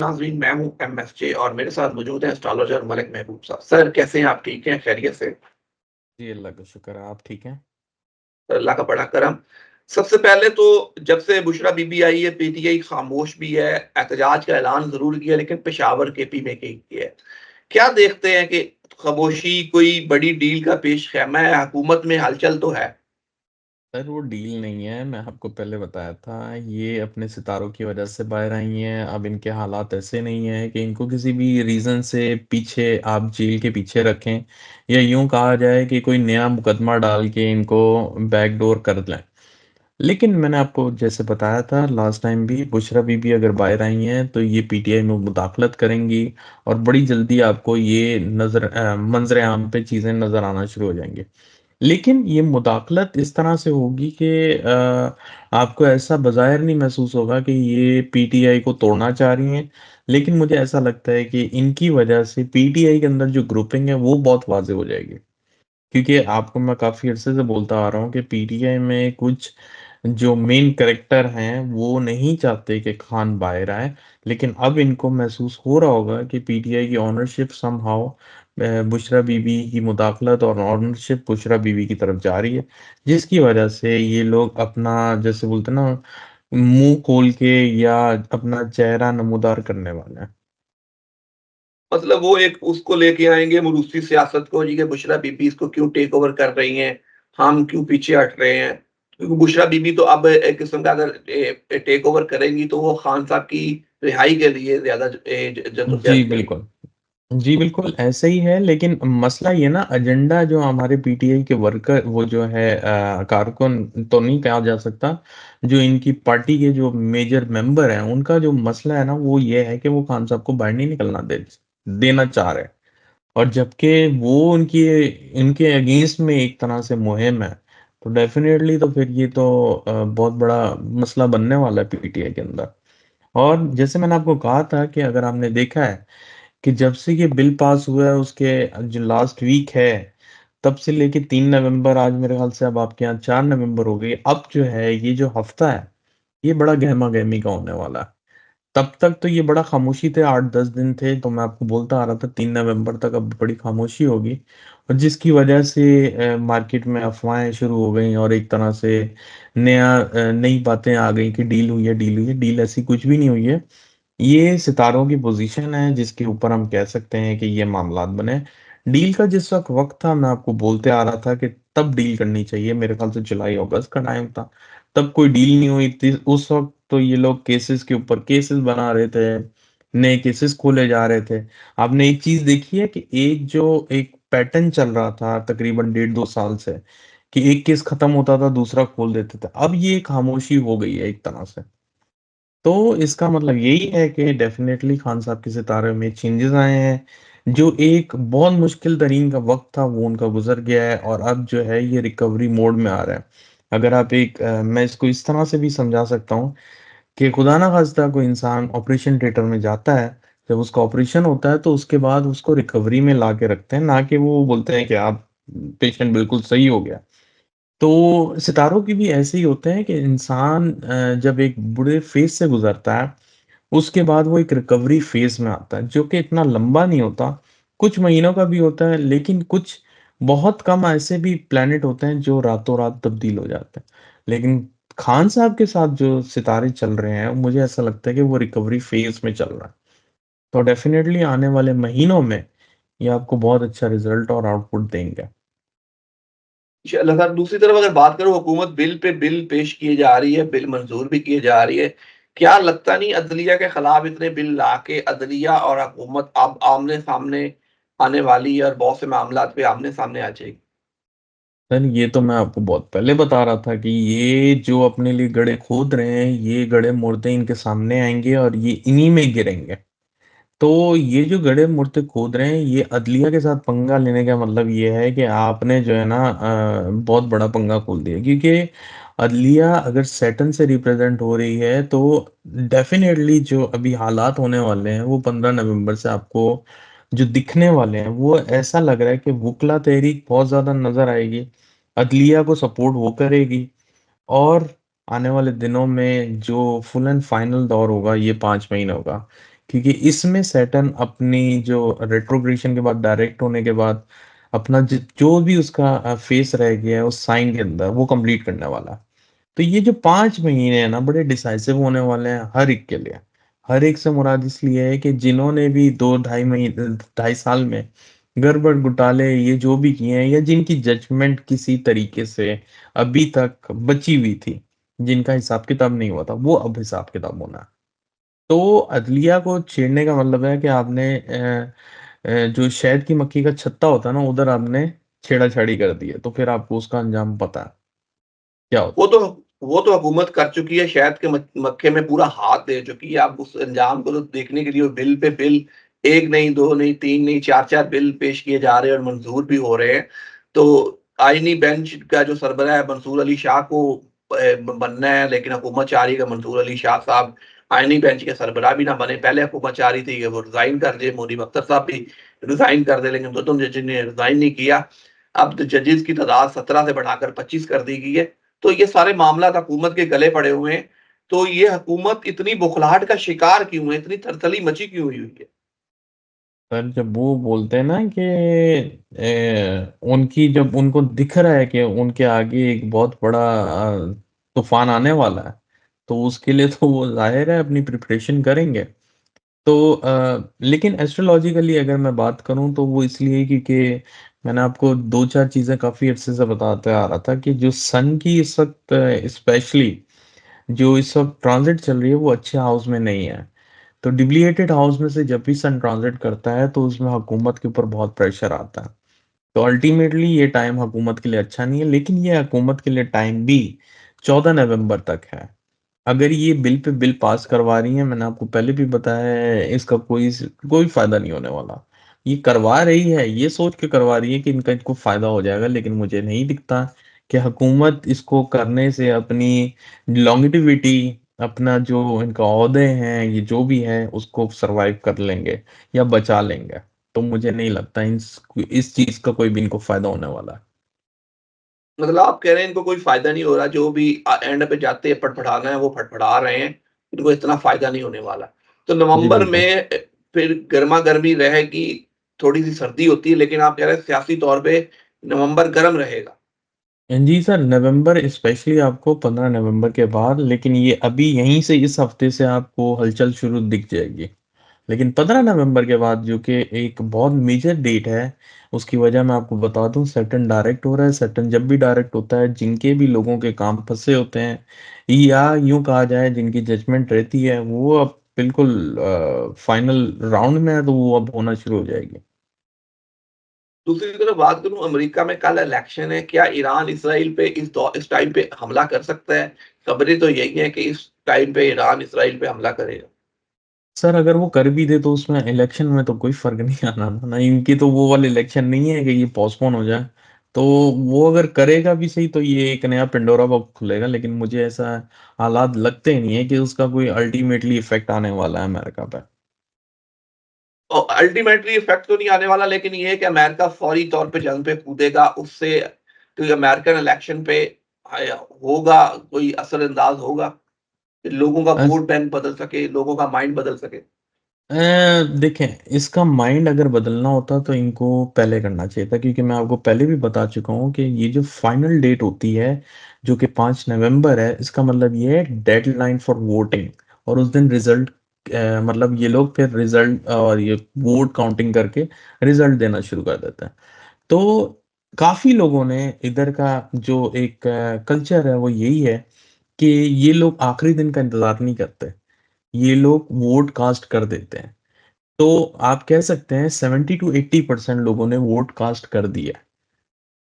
नाज़रीन, मैं हूँ एमएसजे और मेरे साथ मौजूद हैं एस्ट्रोलॉजर मलिक महबूब साहब। सर कैसे हैं आप? ठीक हैं? खैरियत से? जी, अल्लाह का शुक्र है, आप ठीक हैं? अल्लाह का बड़ा करम। सबसे पहले तो जब से बुशरा बीबी आई है, पीटीआई खामोश भी है, एहतजाज का ऐलान ज़रूर किया लेकिन पेशावर केपी में ही किया है। क्या देखते हैं कि खामोशी कोई बड़ी डील का पेश ख़ैमा है? हुकूमत में हलचल तो है। सर वो डील नहीं है, मैं आपको पहले बताया था, ये अपने सितारों की वजह से बाहर आई हैं। अब इनके हालात ऐसे नहीं हैं कि इनको किसी भी रीज़न से पीछे आप जेल के पीछे रखें या यूँ कहा जाए कि कोई नया मुकदमा डाल के इनको बैकडोर कर लें। लेकिन मैंने आपको जैसे बताया था लास्ट टाइम भी, बुशरा बीबी अगर बाहर आई हैं, तो ये पीटीआई में मुदाखलत करेंगी और बड़ी जल्दी आपको ये मंज़र आम पे चीज़ें नज़र आना शुरू हो जाएँगी। लेकिन ये मुदाखलत इस तरह से होगी कि आपको ऐसा बज़ाहिर नहीं महसूस होगा कि ये पीटीआई को तोड़ना चाह रही हैं। लेकिन मुझे ऐसा लगता है कि इनकी वजह से पीटीआई के अंदर जो ग्रुपिंग है, वो बहुत वाज़ेह हो जाएगी। क्योंकि आपको मैं काफ़ी अरसे से बोलता आ रहा हूँ कि पीटीआई में कुछ जो मेन कैरेक्टर हैं, वो नहीं चाहते कि खान बाहर आए, लेकिन अब इनको महसूस हो रहा होगा कि पीटीआई की ओनरशिप समहाउ बुशरा बीबी की मुदाखलत और ओनरशिप बुशरा बीबी की तरफ जा रही है, जिसकी वजह से ये लोग अपना जैसे बोलते हैं ना, मुँह खोल के या अपना चेहरा नमूदार करने वाले हैं। मतलब वो एक उसको लेके आएँगे रूसी सियासत को जी, कि बुशरा बीबी इसको क्यों टेक ओवर कर रही हैं, हम क्यों पीछे हट रहे हैं। क्योंकि बुशरा बीबी तो अब एक किस्म का अगर टेक ओवर करेंगी तो वो खान साहब की रिहाई के लिए ज़्यादा जी, जद्दोजहद करेंगी। बिल्कुल। जी, बिल्कुल ऐसे ही है, लेकिन मसला ये ना, एजेंडा जो हमारे पीटीआई के वर्कर वो जो है कारकुन तो नहीं कहा जा सकता, जो इनकी पार्टी के जो मेजर मेंबर हैं, उनका जो मसला है ना, वो ये है कि वो खान साहब को बाहर नहीं निकलना देना चाह रहे हैं। और जबकि वो उनकी इनके अगेंस्ट में एक तरह से मुहिम है, तो डेफ़िनेटली तो फिर ये तो बहुत बड़ा मसला बनने वाला है पीटीआई के अंदर। और जैसे मैंने आपको कहा था कि अगर आपने देखा है कि जब से ये बिल पास हुआ है, उसके जो लास्ट वीक है, तब से लेके 3 नवंबर, आज मेरे ख्याल से अब आपके यहाँ 4 नवंबर हो गई। अब जो है ये जो हफ्ता है, ये बड़ा गहमा-गहमी का होने वाला है। तब तक तो ये बड़ा खामोशी थे, 8-10 दिन थे, तो मैं आपको बोलता आ रहा था 3 नवंबर तक अब बड़ी खामोशी होगी, और जिसकी वजह से मार्केट में अफ़वाहें शुरू हो गई और एक तरह से नई बातें आ गई कि डील हुई है, डील हुई है। डील ऐसी कुछ भी नहीं हुई है। ये सितारों की पोज़ीशन है जिसके ऊपर हम कह सकते हैं कि ये मामलात बने। डील का जिस वक़्त था, मैं आपको बोलते आ रहा था कि तब डील करनी चाहिए, मेरे ख़्याल से जुलाई-अगस्त का टाइम था। तब कोई डील नहीं हुई थी। उस वक़्त तो ये लोग केसेज़ के ऊपर केसेज़ बना रहे थे, नए केसेज़ खोले जा रहे थे। आपने एक चीज़ देखी है कि एक पैटर्न चल रहा था तकरीबन डेढ़ 2 साल से, कि एक केस खत्म होता था, दूसरा खोल देते थे। अब ये खामोशी हो गई है एक तरह से। तो इसका मतलब यही है कि डेफ़िनेटली खान साहब के सितारे में चेंजेज़ आए हैं। जो एक बहुत मुश्किल तरीन का वक़्त था, वो उनका गुज़र गया है और अब जो है ये रिकवरी मोड में आ रहा है। अगर आप मैं इसको इस तरह से भी समझा सकता हूँ कि खुदा ना ख़ास्ता कोई इंसान ऑपरेशन थिएटर में जाता है, जब उसका ऑपरेशन होता है तो उसके बाद उसको रिकवरी में ला के रखते हैं, ना कि वो बोलते हैं कि आप पेशेंट बिल्कुल सही हो गया। तो सितारों की भी ऐसे ही होते हैं कि इंसान जब एक बुरे फ़ेज़ से गुज़रता है, उसके बाद वो एक रिकवरी फ़ेज़ में आता है, जो कि इतना लंबा नहीं होता, कुछ महीनों का भी होता है, लेकिन कुछ बहुत कम ऐसे भी प्लैनेट होते हैं जो रातों-रात तब्दील हो जाते हैं। लेकिन खान साहब के साथ जो सितारे चल रहे हैं, मुझे ऐसा लगता है कि वो रिकवरी फ़ेज़ में चल रहा है। तो डेफ़िनेटली आने वाले महीनों में ये आपको बहुत अच्छा रिज़ल्ट और आउटपुट देंगे। इंशाअल्लाह साहब, दूसरी तरफ अगर बात करूँ, हुकूमत बिल पे बिल पेश किए जा रही है, बिल मंज़ूर भी किए जा रही है। क्या लगता नहीं अदलिया के खिलाफ इतने बिल लाके अदलिया और हुकूमत अब आमने-सामने आने वाली है और बहुत से मामलात पे आमने-सामने आ जाएगी? सर, ये तो मैं आपको बहुत पहले बता रहा था कि ये जो अपने लिए गड्ढे खोद रहे हैं, ये गड्ढे मुर्दे इनके सामने आएँगे और ये इन्हीं में गिरेंगे। तो ये जो गड्ढे मुर्दे खोद रहे हैं, ये अदलिया के साथ पंगा लेने का मतलब ये है कि आपने जो है ना बहुत बड़ा पंगा खोल दिया, क्योंकि अदलिया अगर सैटर्न से रिप्रेज़ेंट हो रही है, तो डेफ़िनेटली जो अभी हालात होने वाले हैं, वो 15 नवंबर से आपको जो दिखने वाले हैं, वो ऐसा लग रहा है कि वुकला तहरीक बहुत ज़्यादा नज़र आएगी। अदलिया को सपोर्ट वो करेगी, और आने वाले दिनों में जो फुल एंड फाइनल दौर होगा, ये 5 महीने होगा। क्योंकि इसमें सैटर्न अपनी जो रेट्रोग्रेशन के बाद डायरेक्ट होने के बाद अपना जो भी उसका फेस रह गया है उस साइन के अंदर वो कंप्लीट करने वाला है। तो ये जो 5 महीने हैं ना बड़े डिसाइसिव होने वाले हैं हर एक के लिए। हर एक से मुराद इसलिए है कि जिन्होंने भी 2 ढाई महीने 2.5 साल में गड़बड़ घोटाले ये जो भी किए हैं या जिनकी जजमेंट किसी तरीके से अभी तक बची हुई थी, जिनका हिसाब किताब नहीं हुआ था, वो अब हिसाब किताब होना है। तो अदलिया को छेड़ने का मतलब है कि आपने जो शहद की मक्खी का छत्ता होता है ना उधर आपने छेड़ा-छाड़ी कर दी है, तो फिर आपको उसका अंजाम पता है, क्या होता वो तो वो तो हुकूमत कर चुकी है, शहद के मक्खे में पूरा हाथ दे चुकी है। अब उस अंजाम को तो देखने के लिए बिल पे बिल 1 नहीं, 2 नहीं, 3 नहीं, 4-4 बिल पेश किए जा रहे हैं और मंज़ूर भी हो रहे हैं। तो आईनी बेंच का जो सरबराह है मंसूर अली शाह को बनना है, लेकिन हुकूमत चाह रही है कि मंसूर अली शाह साहब आईनी बेंच के सरबराह भी ना बने। पहले हुकूमत चाह रही थी कि वो रिज़ाइन कर दें, मोहद्दीन अख्तर साहब भी रिज़ाइन कर दें, लेकिन दोनों जज ने रिज़ाइन नहीं किया। अब जजेस की तादाद 17 से बढ़ाकर 25 कर दी गई है। तो ये सारे मामलात हुकूमत के गले पड़े हुए हैं। तो ये हुकूमत इतनी बुखलाहट का शिकार क्यों है? इतनी थरथली मची क्यों हुई है? सर जब वो बोलते हैं ना कि उनकी जब उनको दिख रहा है कि उनके आगे एक बहुत बड़ा तूफान आने वाला है, तो उसके लिए तो वो ज़ाहिर है अपनी प्रिपरेशन करेंगे। तो लेकिन एस्ट्रोलॉजिकली अगर मैं बात करूँ तो वो इसलिए क्योंकि मैंने आपको 2-4 चीज़ें काफ़ी अरसे से बताते आ रहा था कि जो सन की इस वक़्त स्पेशली जो इस वक़्त ट्रांज़िट चल रही है वो अच्छे हाउस में नहीं है। तो डिप्लीटेड हाउस में से जब भी सन ट्रांज़िट करता है तो उसमें हुकूमत के ऊपर बहुत प्रेशर आता है। तो अल्टीमेटली ये टाइम हुकूमत के लिए अच्छा नहीं है, लेकिन ये हुकूमत के लिए टाइम भी 14 नवंबर तक है। अगर ये बिल पे बिल पास करवा रही हैं, मैंने आपको पहले भी बताया है, इसका कोई फ़ायदा नहीं होने वाला। ये करवा रही है, ये सोच के करवा रही है कि इनको फ़ायदा हो जाएगा, लेकिन मुझे नहीं दिखता कि हुकूमत इसको करने से अपनी लॉन्जेविटी, अपना जो इनका ओहदे हैं, ये जो भी है, उसको सर्वाइव कर लेंगे या बचा लेंगे। तो मुझे नहीं लगता इस चीज़ का कोई भी इनको फ़ायदा होने वाला है। मतलब आप कह रहे हैं इनको कोई फ़ायदा नहीं हो रहा, जो भी एंड पे जाते हैं फड़फड़ाना है वो फड़फड़ा रहे हैं, इनको इतना फ़ायदा नहीं होने वाला। तो जी, नवंबर बिल्कुल। में फिर गरमा-गर्मी रहेगी, थोड़ी-सी सर्दी होती है, लेकिन आप कह रहे हैं सियासी तौर पे नवंबर गर्म रहेगा। जी सर, नवंबर स्पेशली आपको 15 नवंबर के बाद, लेकिन ये अभी यहीं से इस हफ्ते से आपको हलचल शुरू दिख जाएगी। लेकिन 15 नवंबर के बाद जो कि एक बहुत मेजर डेट है, उसकी वजह मैं आपको बता दूं, सैटर्न डायरेक्ट हो रहा है। सैटर्न जब भी डायरेक्ट होता है, जिनके भी लोगों के काम फंसे होते हैं या यूं कहा जाए जिनकी जजमेंट रहती है, वो अब बिल्कुल फाइनल राउंड में है, तो वो अब होना शुरू हो जाएगी। दूसरी तरफ बात करूँ, अमेरिका में कल इलेक्शन है, क्या ईरान इसराइल पे इस टाइम पे हमला कर सकता है? खबरें तो यही हैं कि इस टाइम पे ईरान इसराइल पे हमला करेगा। सर अगर वो कर भी दे तो उसमें इलेक्शन में तो कोई फ़र्क नहीं आना था ना, इनकी तो वो वाले इलेक्शन नहीं है कि ये पोस्टपोन हो जाए। तो वो अगर करेगा भी सही तो ये एक नया पिंडोरा बॉक्स खुलेगा, लेकिन मुझे ऐसा हालात लगते ही नहीं है कि उसका कोई अल्टीमेटली इफ़ेक्ट आने वाला है अमेरिका पे। और अल्टीमेटली इफेक्ट तो नहीं आने वाला, लेकिन ये है कि अमेरिका फौरी तौर पे जंग पे कूदेगा, उससे क्योंकि अमेरिकन इलेक्शन पे होगा, कोई असर-अंदाज़ होगा, कि लोगों का अ, वोट बैंक बदल सके, लोगों का माइंड बदल सके। देखें, इसका माइंड अगर बदलना होता तो इनको पहले करना चाहिए था, क्योंकि मैं आपको पहले भी बता चुका हूँ कि ये जो फाइनल डेट होती है, जो कि 5 नवंबर है, इसका मतलब ये है डेडलाइन फॉर वोटिंग। और उस दिन रिज़ल्ट मतलब ये लोग फिर रिज़ल्ट और ये वोट काउंटिंग करके रिज़ल्ट देना शुरू कर देते हैं। तो काफ़ी लोगों ने इधर का जो एक कल्चर है वो यही है कि ये लोग आखिरी दिन का इंतज़ार नहीं करते। ये लोग वोट कास्ट कर देते हैं। तो आप कह सकते हैं 70 टू 80% लोगों ने वोट कास्ट कर दिया।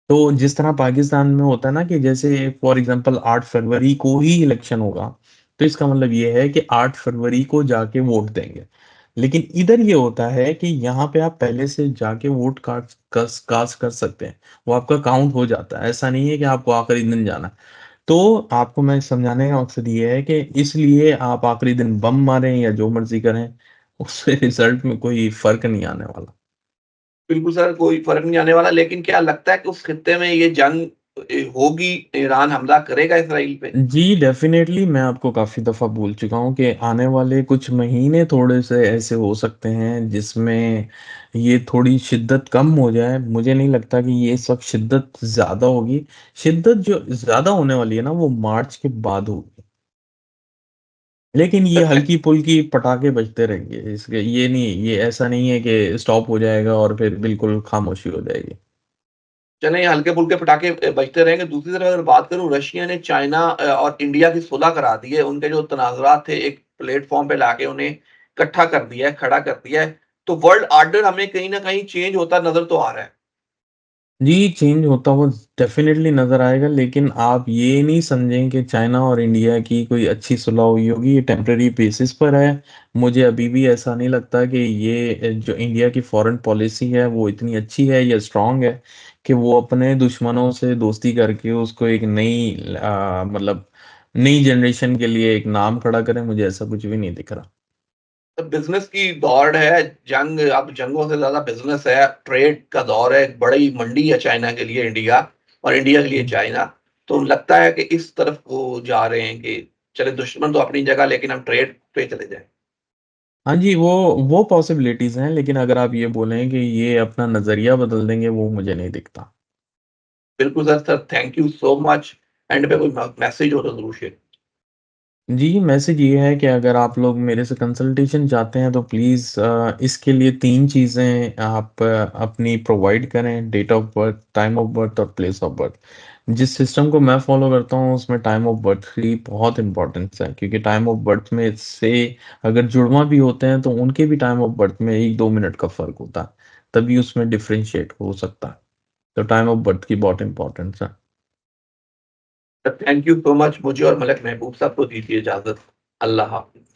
तो जिस तरह पाकिस्तान में होता है ना कि जैसे फॉर एग्जांपल 8 फरवरी को ही इलेक्शन होगा, तो इसका मतलब ये है कि 8 फरवरी को जाके वोट देंगे। लेकिन इधर ये होता है कि यहाँ पे आप पहले से जाके वोट कास्ट कर सकते हैं। वो आपका काउंट हो जाता है। ऐसा नहीं है कि आपको आखिरी दिन जाना है। तो आपको मैं समझाने का मकसद ये है कि इसलिए आप आखिरी दिन बम मारें या जो मर्ज़ी करें, उससे रिज़ल्ट में कोई फ़र्क नहीं आने वाला। बिल्कुल सर, कोई फ़र्क नहीं आने वाला, लेकिन क्या लगता है कि उस खित्ते में ये जंग होगी, ईरान हमला करेगा इसराइल पे? जी, डेफ़िनेटली मैं आपको काफ़ी दफ़ा बोल चुका हूँ कि आने वाले कुछ महीने थोड़े-से ऐसे हो सकते हैं जिसमें ये थोड़ी शिद्दत कम हो जाए। मुझे नहीं लगता कि ये सब शिद्दत ज़्यादा होगी। शिद्दत जो ज़्यादा होने वाली है ना वो मार्च के बाद होगी। लेकिन ये हल्की-फुल्की पटाखे बजते रहेंगे। इसके ये नहीं ये ऐसा नहीं है कि स्टॉप हो जाएगा और फिर बिल्कुल खामोशी हो जाएगी। चलें, हल्के-फुल्के पटाखे बजते रहेंगे। दूसरी तरफ अगर बात करूँ, रशिया ने चाइना और इंडिया की सुलह करा दी है। उनके जो तनाज़ुरात थे एक प्लेटफ़ॉर्म पे लाके उन्हें इकट्ठा कर दिया है, खड़ा कर दिया है। तो वर्ल्ड ऑर्डर हमें कहीं न कहीं चेंज होता नज़र तो आ रहा है। जी, चेंज होता हुआ डेफ़िनेटली नज़र आएगा, लेकिन आप ये नहीं समझें कि चाइना और इंडिया की कोई अच्छी सुलह हुई होगी, ये टेम्परेरी बेसिस पर है। मुझे अभी भी ऐसा नहीं लगता कि ये जो इंडिया की फ़ॉरेन पॉलिसी है, वो इतनी अच्छी है या स्ट्रॉन्ग है कि वो अपने दुश्मनों से दोस्ती करके उसको एक नई मतलब नई जनरेशन के लिए एक नाम खड़ा करें, मुझे ऐसा कुछ भी नहीं दिख रहा। बिज़नेस की दौड़ है, जंग अब जंगों से ज़्यादा बिज़नेस है, ट्रेड का दौर है, एक बड़ी मंडी है चाइना के लिए इंडिया और इंडिया के लिए हुँ। चाइना। तो लगता है कि इस तरफ वो जा रहे हैं कि चले दुश्मन तो अपनी जगह लेकिन हम ट्रेड पे चले जाएँ। हाँ जी, वो पॉसिबिलिटीज़ हैं, लेकिन अगर आप ये बोलें कि ये अपना नज़रिया बदल देंगे, वो मुझे नहीं दिखता। बिल्कुल sir, thank you so much. And पे कोई मैसेज हो तो ज़रूर शेयर। जी, मैसेज ये है कि अगर आप लोग मेरे से कंसल्टेशन चाहते हैं तो प्लीज़ इसके लिए 3 चीज़ें आप अपनी प्रोवाइड करें, date of birth, time of birth और प्लेस ऑफ बर्थ। जिस सिस्टम को मैं फ़ॉलो करता हूँ उसमें टाइम ऑफ बर्थ की बहुत इम्पोर्टेंस है, क्योंकि टाइम ऑफ बर्थ में से अगर जुड़वा भी होते हैं तो उनके भी टाइम ऑफ बर्थ में 1-2 मिनट का फ़र्क होता है, तभी उसमें डिफरेंशिएट हो सकता है। तो टाइम ऑफ बर्थ की बहुत इम्पोर्टेंस है। Thank you so much. मुझे और मलिक महबूब साहब को दीजिए इजाज़त। अल्लाह हाफ़िज़।